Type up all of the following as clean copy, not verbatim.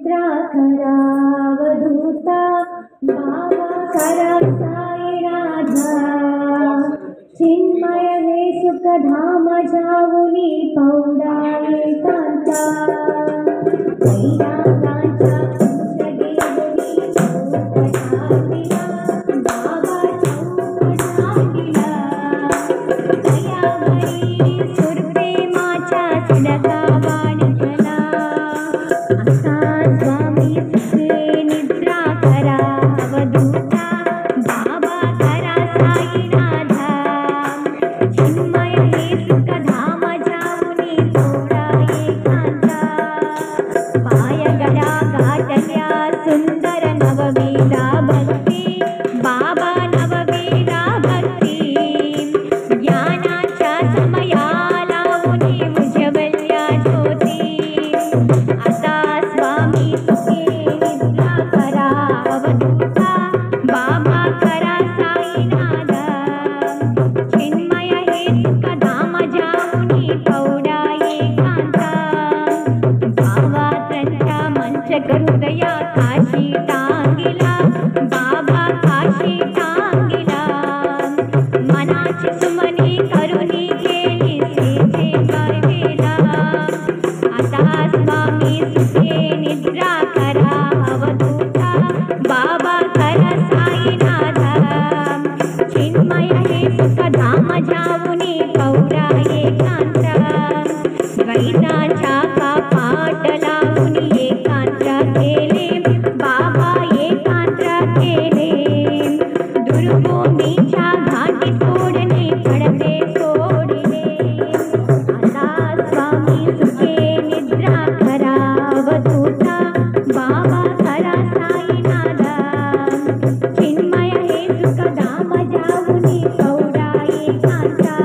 निद्रा करावधूता बाबा करा साई राधा चिन्मय हे सुखधाम जाऊनी पौडा एकांता वैरागांच्या पंचदेवनी चौकटाकीला बाबा चौकटाकीला दयावरी सुरप्रेमाच्या सुडका बाणिकला असा स्वामी सुखे निद्रा करावधूता बाबा करा साई राधा चिन्मय हे सुखधाम जाऊनी पौडा एकांता पाय गळा गाठल्या सुंदर नववीरा भक्ती बाबा नववीरा भक्ती ज्ञानाच्या समयाला उनी उज्ज्वल्या ज्योती आता स्वामी सुखे निद्रा करावधूता बाबा करा साईनाथ चिन्मय हे सुखधाम जाऊनी पौडा एकांता भावांच्या मंचक हृदया काशी टांगिला बाबा काशी टांगिला मनाची सुमनी करुणी केली सेजे करवेला आता स्वामी सुखे निद्रा करावधूता बाबा करा साईनाथ चिन्मय हे सुखधाम जाऊनी पौडा एकांता द्वैताच्या कपाट लावून एकांत केले बाबा एकांत केले दुर्गोमीच्या घाटी सोडणे पडते सोडले आता स्वामी सुखे निद्रा करावधूता बाबा करा साईनाथ चिन्मय हे सुखधाम जाऊनी पौडा एकांता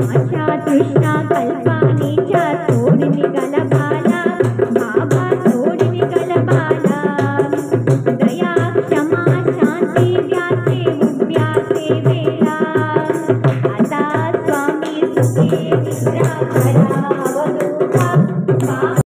आशा तृष्णा कल्पानीच्या सोड निघाल बाला बाबा सोड निघाल बाला दया क्षमा शांती व्याचे